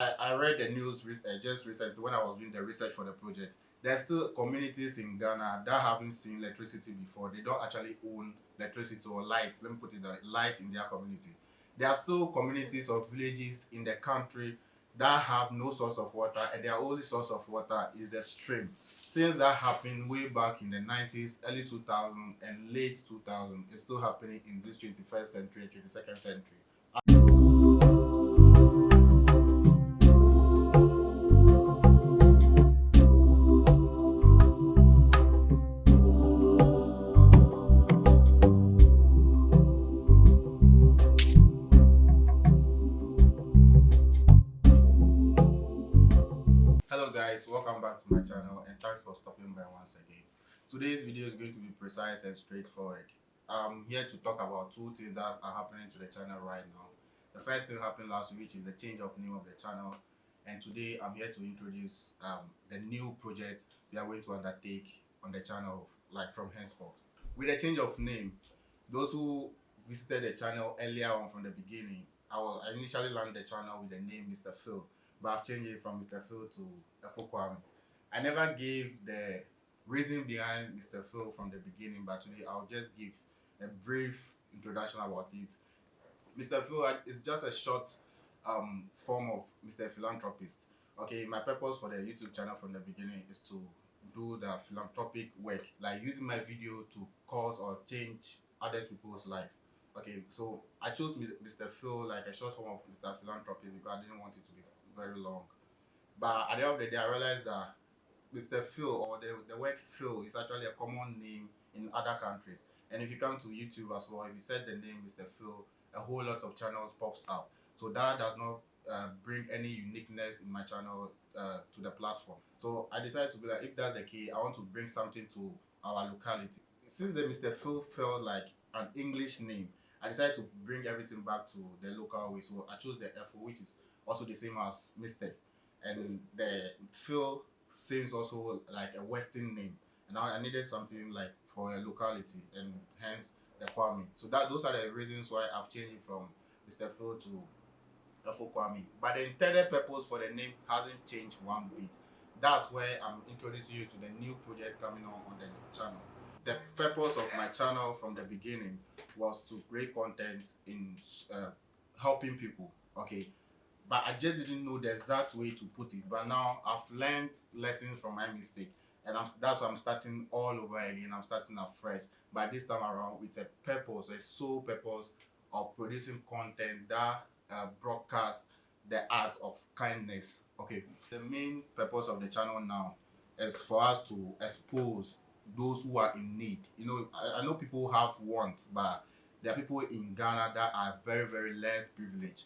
I read the news just recently when I was doing the research for the project. There's still communities in Ghana that haven't seen electricity before. They don't actually own electricity or lights. Let me put it that light in their community. There are still communities or villages in the country that have no source of water, and their only source of water is the stream. Things that happened way back in the 90s, early 2000s, and late 2000s is still happening in this 21st century and 22nd century. Hello guys, welcome back to my channel and thanks for stopping by once again. Today's video is going to be precise and straightforward. I'm here to talk about two things that are happening to the channel right now. The first thing happened last week is the change of name of the channel, and today I'm here to introduce the new project we are going to undertake on the channel like from henceforth. With the change of name, those who visited the channel earlier on from the beginning, I initially launched the channel with the name Mr. Phil, but I've changed it from Mr. Phil to Kwame. I never gave the reason behind Mr. Phil from the beginning, but today I'll just give a brief introduction about it. Mr. Phil is just a short form of Mr. Philanthropist. Okay, my purpose for the YouTube channel from the beginning is to do the philanthropic work, like using my video to cause or change other people's life. Okay, so I chose Mr. Phil like a short form of Mr. Philanthropist because I didn't want it to be very long. But at the end of the day, I realized that Mr. Phil or the word Phil is actually a common name in other countries. And if you come to YouTube as well, if you set the name Mr. Phil, a whole lot of channels pops up. So that does not bring any uniqueness in my channel to the platform. So I decided to be like, if that's the case, I want to bring something to our locality. Since the Mr. Phil felt like an English name, I decided to bring everything back to the local way. So I chose the FO, which is also the same as Mr. And the Phil seems also like a Western name, and now I needed something like for a locality, and hence the Kwame. So those are the reasons why I've changed it from Mr. Phil to Efo Kwame. But the intended purpose for the name hasn't changed one bit. That's where I'm introducing you to the new projects coming on the channel. The purpose of my channel from the beginning was to create content in helping people. Okay, but I just didn't know the exact way to put it. But now I've learned lessons from my mistake, and that's why I'm starting all over again. I'm starting afresh, but this time around with a purpose, a sole purpose of producing content that broadcasts the arts of kindness. Okay, the main purpose of the channel now is for us to expose those who are in need. You know, I know people have wants, but there are people in Ghana that are very less privileged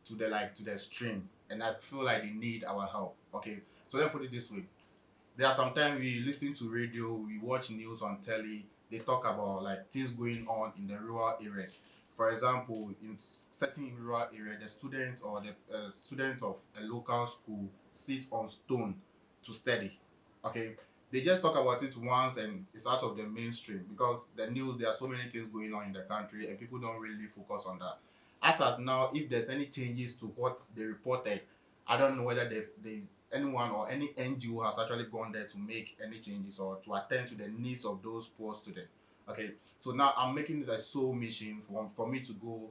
to the stream, and I feel like they need our help. Okay, so let's put it this way: there are sometimes we listen to radio, we watch news on telly, they talk about like things going on in the rural areas. For example, in certain rural area, the student or the student of a local school sits on stone to study. Okay, they just talk about it once and it's out of the mainstream because the news, there are so many things going on in the country and people don't really focus on that. As at now, if there's any changes to what they reported, I don't know whether they anyone or any NGO has actually gone there to make any changes or to attend to the needs of those poor students. Okay, so now I'm making it a sole mission for me to go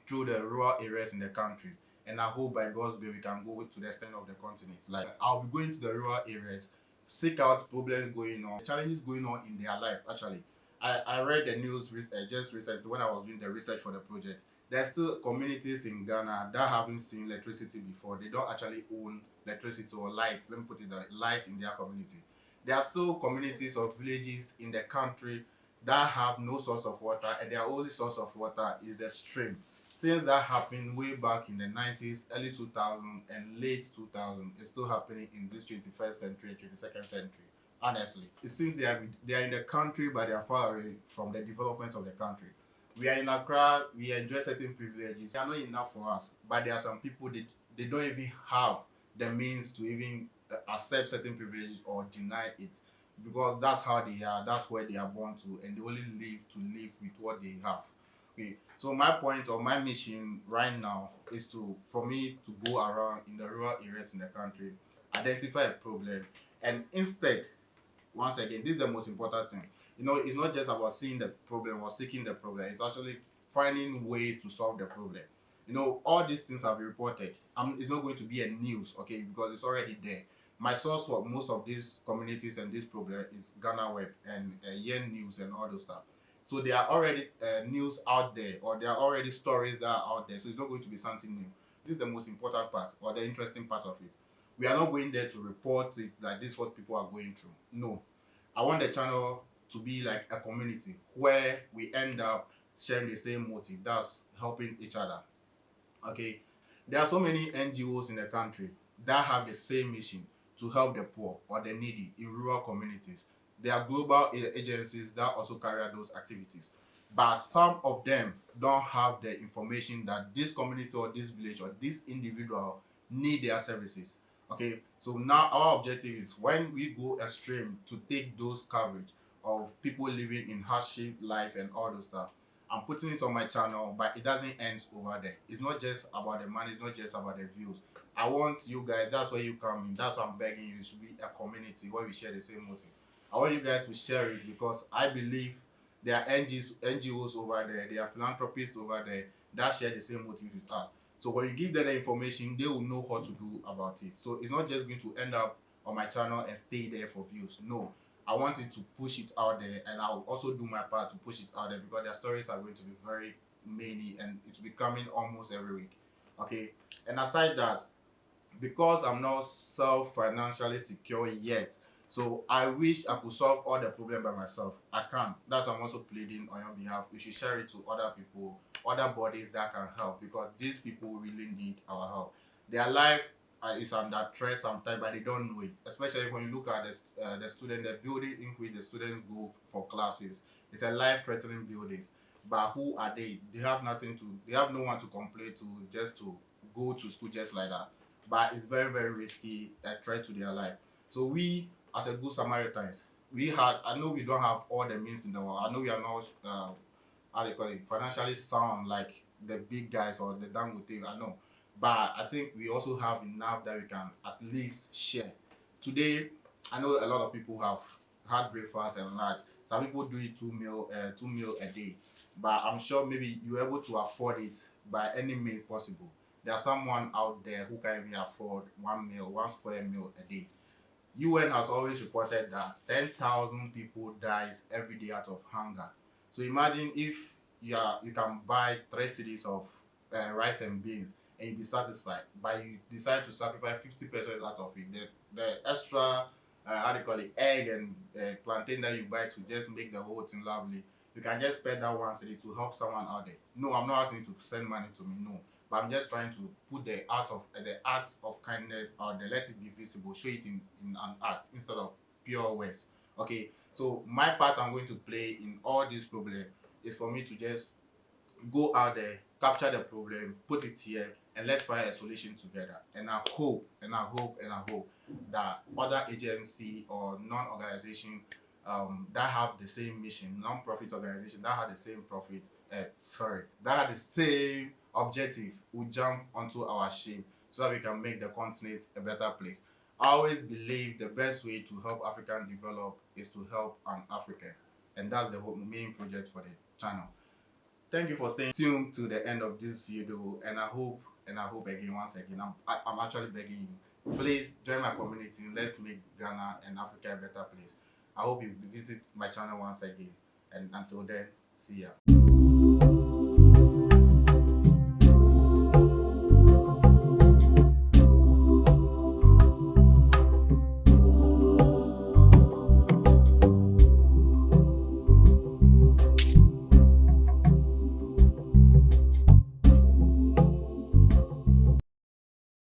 through the rural areas in the country. And I hope by God's will we can go to the extent of the continent. Like I'll be going to the rural areas, seek out problems going on, challenges going on in their life. Actually, I read the news just recently when I was doing the research for the project. There's still communities in Ghana that haven't seen electricity before. They don't actually own electricity or lights. Let me put it that light in their community. There are still communities or villages in the country that have no source of water, and their only source of water is the stream. Things that happened way back in the 90s, early 2000s, and late 2000s is still happening in this 21st century, 22nd century. Honestly, it seems they are in the country, but they are far away from the development of the country. We are in Accra, we enjoy certain privileges. They are not enough for us, but there are some people they don't even have the means to even accept certain privilege or deny it because that's how they are, that's where they are born to, and they only live to live with what they have. Okay, So my point or my mission right now is to for me to go around in the rural areas in the country, identify a problem, and instead, once again, this is the most important thing. It's not just about seeing the problem or seeking the problem. It's actually finding ways to solve the problem. All these things have been reported. It's not going to be a news, okay, because it's already there. My source for most of these communities and this problem is Ghana Web and Yen News and all those stuff. So there are already news out there, or there are already stories that are out there. So it's not going to be something new. This is the most important part or the interesting part of it. We are not going there to report it like this is what people are going through. No, I want the channel to be like a community where we end up sharing the same motive. That's helping each other. Okay, there are so many NGOs in the country that have the same mission to help the poor or the needy in rural communities. There are global agencies that also carry out those activities, but some of them don't have the information that this community or this village or this individual need their services. Okay, so now our objective is when we go extreme to take those coverage of people living in hardship life and all those stuff. I'm putting it on my channel, but it doesn't end over there. It's not just about the money, it's not just about the views. I want you guys, that's where you come in. That's why I'm begging you. It should be a community where we share the same motive. I want you guys to share it because I believe there are NGOs over there, there are philanthropists over there that share the same motive with us. So when you give them the information, they will know what to do about it. So it's not just going to end up on my channel and stay there for views. No, I want it to push it out there, and I'll also do my part to push it out there because their stories are going to be very many and it's becoming almost every week. Okay, and aside that, because I'm not self financially secure yet, so I wish I could solve all the problem by myself. I can't. That's why I'm also pleading on your behalf. You should share it to other people, other bodies that can help because these people really need our help. Their life is under threat sometimes, but they don't know it. Especially when you look at the student, the building in which the students go for classes. It's a life-threatening buildings. But who are they? They have nothing to. They have no one to complain to, just to go to school just like that. But it's very very risky, a threat to their life. So we, as a good Samaritans, we had. I know we don't have all the means in the world. I know we are not how they call it, financially sound like the big guys or the Dangote. I know, but I think we also have enough that we can at least share. Today, I know a lot of people have had breakfast and lunch. Some people do it 2 meal a day, but I'm sure maybe you're able to afford it by any means possible. There's someone out there who can even afford 1 meal, 1 square meal a day. UN has always reported that 10,000 people dies every day out of hunger. So imagine if you can buy 3 cities of rice and beans and you be satisfied, but you decide to sacrifice 50 pesos out of it. The extra how do you call it, egg and plantain that you buy to just make the whole thing lovely. You can just spend that 1 city to help someone out there. No, I'm not asking you to send money to me. No, but I'm just trying to put the art of kindness out there. Let it be visible. Show it in an art instead of pure words. Okay. So my part I'm going to play in all this problem is for me to just go out there, capture the problem, put it here, and let's find a solution together. And I hope, and I hope, and I hope that other agency or non-organization that have the same mission, non-profit organization that have the same that have the same objective will jump onto our ship so that we can make the continent a better place. I always believe the best way to help African develop is to help an African, and that's the whole main project for the channel. Thank you for staying tuned to the end of this video, and I hope again, once again, I'm actually begging you, please join my community. Let's make Ghana and Africa a better place. I hope you visit my channel once again, and until then, see ya.